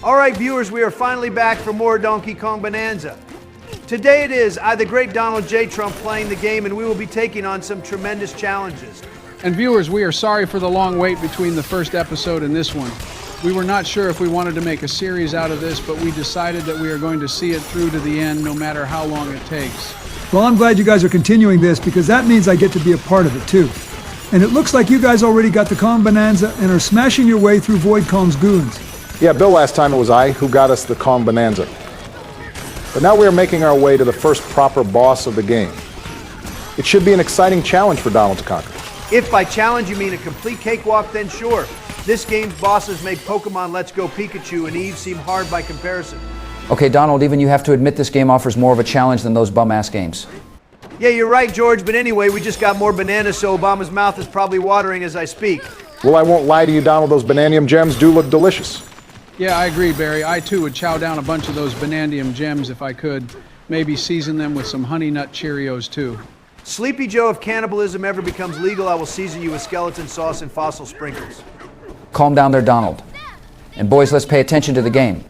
All right, viewers, we are finally back for more Donkey Kong Bonanza. Today it is I, the great Donald J. Trump, playing the game, and we will be taking on some tremendous challenges. And viewers, we are sorry for the long wait between the first episode and this one. We were not sure if we wanted to make a series out of this, but we decided that we are going to see it through to the end, no matter how long it takes. Well, I'm glad you guys are continuing this, because that means I get to be a part of it too. And it looks like you guys already got the Kong Bonanza and are smashing your way through Void Kong's goons. Yeah, Bill, last time it was I who got us the Kong Bonanza. But now we are making our way to the first proper boss of the game. It should be an exciting challenge for Donald to conquer. If by challenge you mean a complete cakewalk, then sure. This game's bosses make Pokemon Let's Go Pikachu and Eve seem hard by comparison. Okay, Donald, even you have to admit this game offers more of a challenge than those bum-ass games. Yeah, you're right, George, but anyway, we just got more bananas, so Obama's mouth is probably watering as I speak. Well, I won't lie to you, Donald, those Bananium gems do look delicious. Yeah, I agree, Barry. I too would chow down a bunch of those Banandium gems if I could. Maybe season them with some Honey Nut Cheerios too. Sleepy Joe, if cannibalism ever becomes legal, I will season you with skeleton sauce and fossil sprinkles. Calm down there, Donald. And boys, let's pay attention to the game.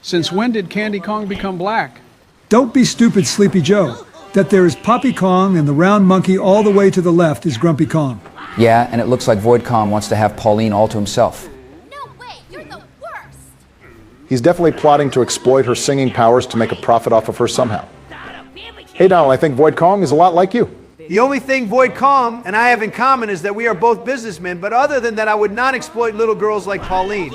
Since when did Candy Kong become black? Don't be stupid, Sleepy Joe. That there is Poppy Kong and the round monkey all the way to the left is Grumpy Kong. Yeah, and it looks like Void Kong wants to have Pauline all to himself. No way, you're the worst! He's definitely plotting to exploit her singing powers to make a profit off of her somehow. Hey, Donald, I think Void Kong is a lot like you. The only thing Void Kong and I have in common is that we are both businessmen, but other than that, I would not exploit little girls like Pauline.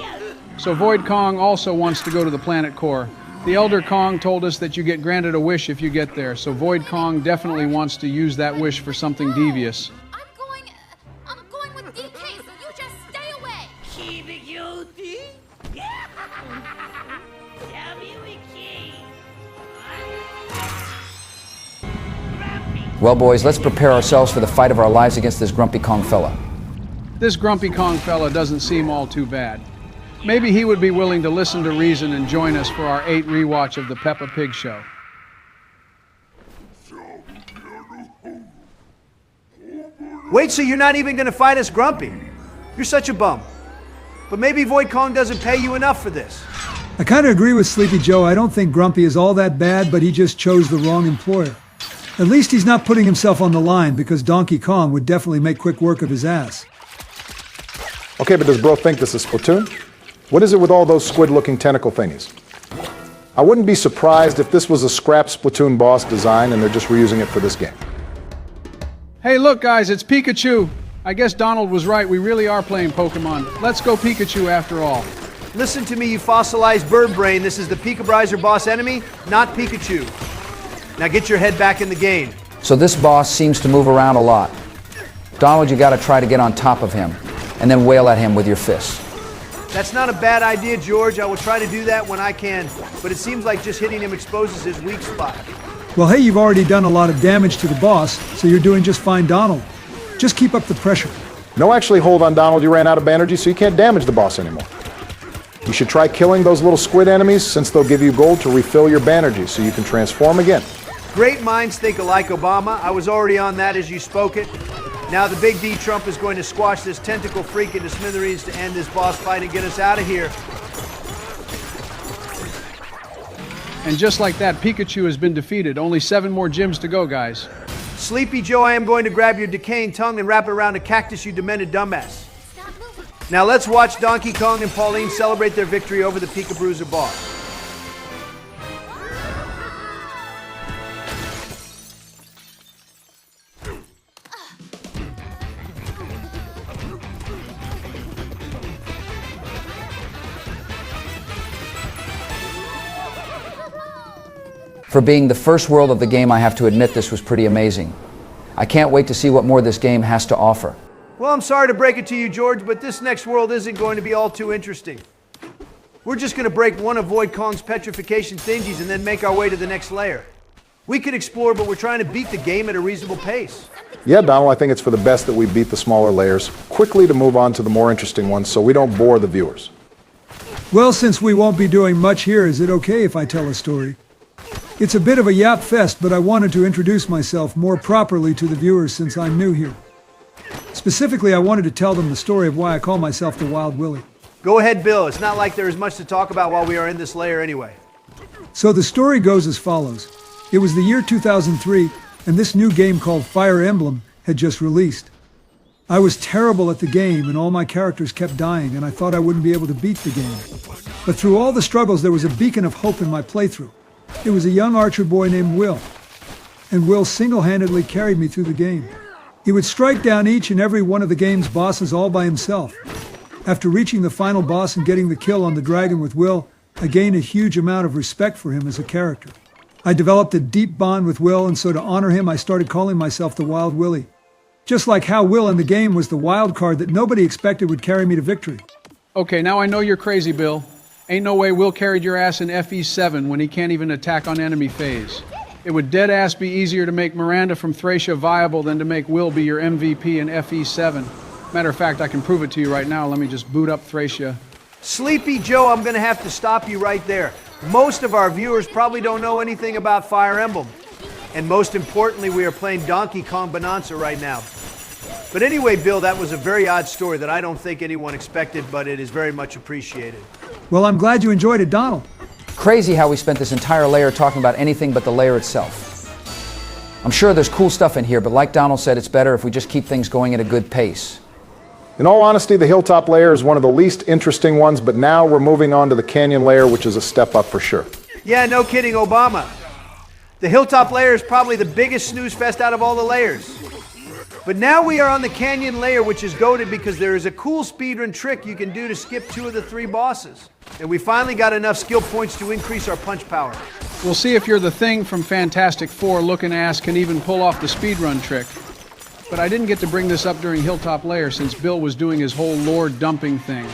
So Void Kong also wants to go to the planet core. The Elder Kong told us that you get granted a wish if you get there, so Void Kong definitely wants to use that wish for something devious. I'm going with DK, so you just stay away! Keep it guilty. Well, boys, let's prepare ourselves for the fight of our lives against this Grumpy Kong fella. This Grumpy Kong fella doesn't seem all too bad. Maybe he would be willing to listen to reason and join us for our 8 rewatch of the Peppa Pig show. Wait, so you're not even going to fight us, Grumpy? You're such a bum. But maybe Void Kong doesn't pay you enough for this. I kind of agree with Sleepy Joe. I don't think Grumpy is all that bad, but he just chose the wrong employer. At least he's not putting himself on the line, because Donkey Kong would definitely make quick work of his ass. Okay, but does bro think this is Splatoon? What is it with all those squid-looking tentacle thingies? I wouldn't be surprised if this was a scrap Splatoon boss design and they're just reusing it for this game. Hey, look, guys, it's Pikachu. I guess Donald was right. We really are playing Pokemon. Let's go Pikachu after all. Listen to me, you fossilized bird brain. This is the Pikabrizer boss enemy, not Pikachu. Now get your head back in the game. So this boss seems to move around a lot. Donald, you gotta try to get on top of him, and then wail at him with your fists. That's not a bad idea, George. I will try to do that when I can, but it seems like just hitting him exposes his weak spot. Well, hey, you've already done a lot of damage to the boss, so you're doing just fine, Donald. Just keep up the pressure. No, actually, hold on, Donald. You ran out of Banerjee, so you can't damage the boss anymore. You should try killing those little squid enemies, since they'll give you gold to refill your Banerjee, so you can transform again. Great minds think alike, Obama. I was already on that as you spoke it. Now the big D Trump is going to squash this tentacle freak into smithereens to end this boss fight and get us out of here. And just like that, Pikachu has been defeated. Only 7 more gyms to go, guys. Sleepy Joe, I am going to grab your decaying tongue and wrap it around a cactus, you demented dumbass. Stop moving. Now let's watch Donkey Kong and Pauline celebrate their victory over the Pikabruiser boss. For being the first world of the game, I have to admit this was pretty amazing. I can't wait to see what more this game has to offer. Well, I'm sorry to break it to you, George, but this next world isn't going to be all too interesting. We're just going to break one of Void Kong's petrification thingies and then make our way to the next layer. We could explore, but we're trying to beat the game at a reasonable pace. Yeah, Donald, I think it's for the best that we beat the smaller layers quickly to move on to the more interesting ones so we don't bore the viewers. Well, since we won't be doing much here, is it okay if I tell a story? It's a bit of a yap fest, but I wanted to introduce myself more properly to the viewers since I'm new here. Specifically, I wanted to tell them the story of why I call myself the Wild Willie. Go ahead, Bill. It's not like there is much to talk about while we are in this layer anyway. So the story goes as follows. It was the year 2003, and this new game called Fire Emblem had just released. I was terrible at the game, and all my characters kept dying, and I thought I wouldn't be able to beat the game. But through all the struggles, there was a beacon of hope in my playthrough. It was a young archer boy named Will, and Will single-handedly carried me through the game. He would strike down each and every one of the game's bosses all by himself. After reaching the final boss and getting the kill on the dragon with Will, I gained a huge amount of respect for him as a character. I developed a deep bond with Will, and so to honor him, I started calling myself the Wild Willie. Just like how Will in the game was the wild card that nobody expected would carry me to victory. Okay, now I know you're crazy, Bill. Ain't no way Will carried your ass in FE7 when he can't even attack on enemy phase. It would dead-ass be easier to make Miranda from Thracia viable than to make Will be your MVP in FE7. Matter of fact, I can prove it to you right now. Let me just boot up Thracia. Sleepy Joe, I'm going to have to stop you right there. Most of our viewers probably don't know anything about Fire Emblem. And most importantly, we are playing Donkey Kong Bananza right now. But anyway, Bill, that was a very odd story that I don't think anyone expected, but it is very much appreciated. Well, I'm glad you enjoyed it, Donald. Crazy how we spent this entire layer talking about anything but the layer itself. I'm sure there's cool stuff in here, but like Donald said, it's better if we just keep things going at a good pace. In all honesty, the Hilltop layer is one of the least interesting ones, but now we're moving on to the Canyon layer, which is a step up for sure. Yeah, no kidding, Obama. The Hilltop layer is probably the biggest snooze fest out of all the layers. But now we are on the Canyon layer, which is goated because there is a cool speedrun trick you can do to skip 2 of the 3 bosses. And we finally got enough skill points to increase our punch power. We'll see if you're the Thing from Fantastic Four looking ass can even pull off the speedrun trick. But I didn't get to bring this up during Hilltop layer since Bill was doing his whole lore dumping thing.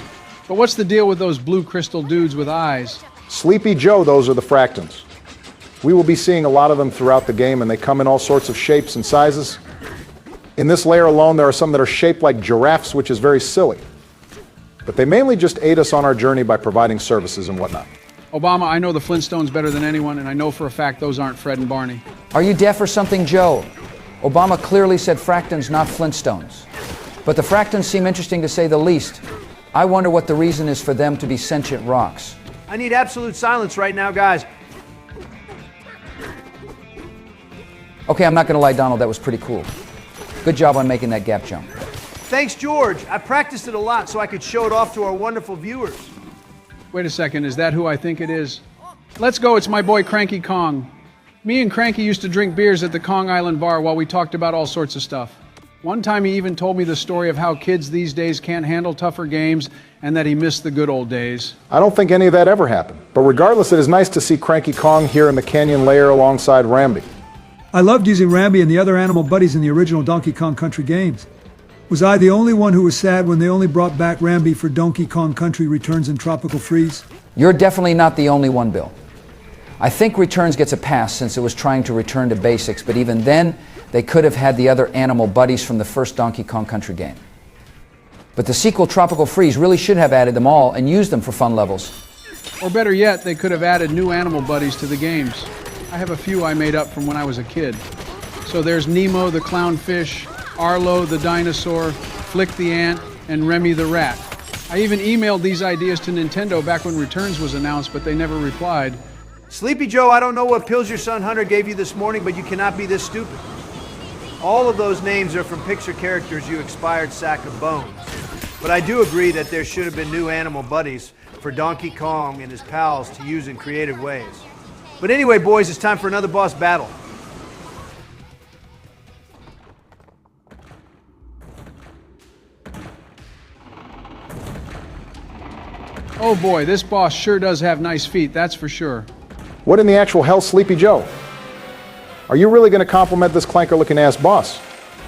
But what's the deal with those blue crystal dudes with eyes? Sleepy Joe, those are the fractons. We will be seeing a lot of them throughout the game, and they come in all sorts of shapes and sizes. In this layer alone, there are some that are shaped like giraffes, which is very silly. But they mainly just aid us on our journey by providing services and whatnot. Obama, I know the Flintstones better than anyone, and I know for a fact those aren't Fred and Barney. Are you deaf or something, Joe? Obama clearly said fractons, not Flintstones. But the fractons seem interesting to say the least. I wonder what the reason is for them to be sentient rocks. I need absolute silence right now, guys. Okay, I'm not going to lie, Donald, that was pretty cool. Good job on making that gap jump. Thanks, George. I practiced it a lot so I could show it off to our wonderful viewers. Wait a second, is that who I think it is? Let's go, it's my boy Cranky Kong. Me and Cranky used to drink beers at the Kong Island bar while we talked about all sorts of stuff. One time he even told me the story of how kids these days can't handle tougher games and that he missed the good old days. I don't think any of that ever happened. But regardless, it is nice to see Cranky Kong here in the Canyon layer alongside Rambi. I loved using Rambi and the other animal buddies in the original Donkey Kong Country games. Was I the only one who was sad when they only brought back Rambi for Donkey Kong Country Returns and Tropical Freeze? You're definitely not the only one, Bill. I think Returns gets a pass since it was trying to return to basics, but even then, they could have had the other animal buddies from the first Donkey Kong Country game. But the sequel, Tropical Freeze, really should have added them all and used them for fun levels. Or better yet, they could have added new animal buddies to the games. I have a few I made up from when I was a kid. So there's Nemo the clownfish, Arlo the dinosaur, Flick the ant, and Remy the rat. I even emailed these ideas to Nintendo back when Returns was announced, but they never replied. Sleepy Joe, I don't know what pills your son Hunter gave you this morning, but you cannot be this stupid. All of those names are from picture characters, you expired sack of bones. But I do agree that there should have been new animal buddies for Donkey Kong and his pals to use in creative ways. But anyway, boys, it's time for another boss battle. Oh boy, this boss sure does have nice feet, that's for sure. What in the actual hell, Sleepy Joe? Are you really going to compliment this clanker-looking ass boss?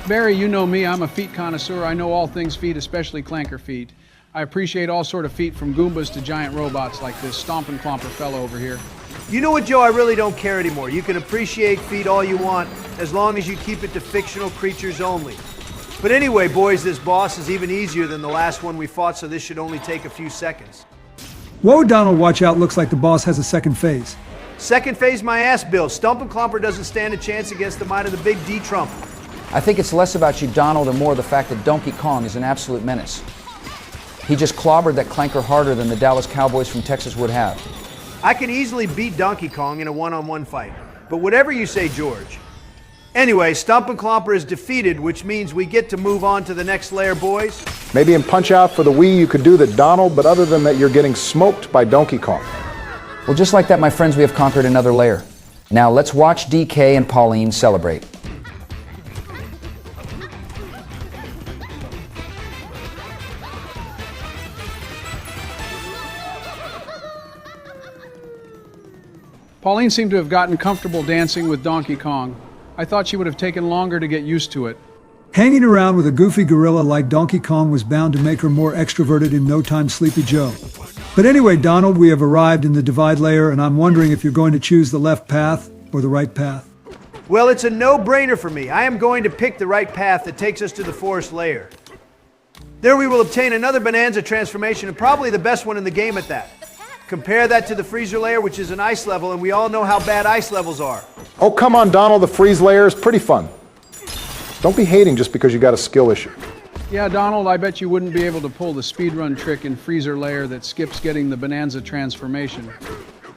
Barry, you know me, I'm a feet connoisseur. I know all things feet, especially clanker feet. I appreciate all sort of feet from Goombas to giant robots like this Stompenclomper fellow over here. You know what, Joe? I really don't care anymore. You can appreciate feet all you want, as long as you keep it to fictional creatures only. But anyway, boys, this boss is even easier than the last one we fought, so this should only take a few seconds. Whoa, Donald, watch out. Looks like the boss has a second phase. Second phase my ass, Bill. Stompenclomper doesn't stand a chance against the might of the big D-Trump. I think it's less about you, Donald, and more the fact that Donkey Kong is an absolute menace. He just clobbered that clanker harder than the Dallas Cowboys from Texas would have. I can easily beat Donkey Kong in a one-on-one fight, but whatever you say, George. Anyway, Stompenclomper is defeated, which means we get to move on to the next layer, boys. Maybe in Punch-Out for the Wii you could do that, Donald, but other than that, you're getting smoked by Donkey Kong. Well, just like that, my friends, we have conquered another layer. Now let's watch DK and Pauline celebrate. Pauline seemed to have gotten comfortable dancing with Donkey Kong. I thought she would have taken longer to get used to it. Hanging around with a goofy gorilla like Donkey Kong was bound to make her more extroverted in no time, Sleepy Joe. But anyway, Donald, we have arrived in the divide layer, and I'm wondering if you're going to choose the left path or the right path. Well, it's a no-brainer for me. I am going to pick the right path that takes us to the forest layer. There we will obtain another Bananza transformation, and probably the best one in the game at that. Compare that to the freezer layer, which is an ice level, and we all know how bad ice levels are. Oh, come on, Donald, the freeze layer is pretty fun. Don't be hating just because you got a skill issue. Yeah, Donald, I bet you wouldn't be able to pull the speedrun trick in freezer layer that skips getting the Bananza transformation.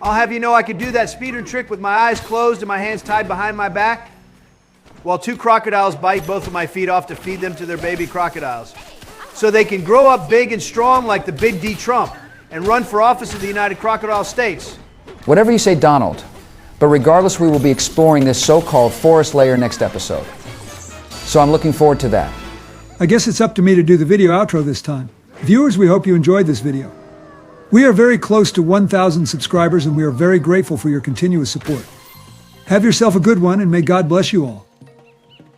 I'll have you know I could do that speedrun trick with my eyes closed and my hands tied behind my back, while two crocodiles bite both of my feet off to feed them to their baby crocodiles, so they can grow up big and strong like the Big D Trump and run for office of the United Crocodile States. Whatever you say, Donald. But regardless, we will be exploring this so-called forest layer next episode. So I'm looking forward to that. I guess it's up to me to do the video outro this time. Viewers, we hope you enjoyed this video. We are very close to 1,000 subscribers, and we are very grateful for your continuous support. Have yourself a good one, and may God bless you all.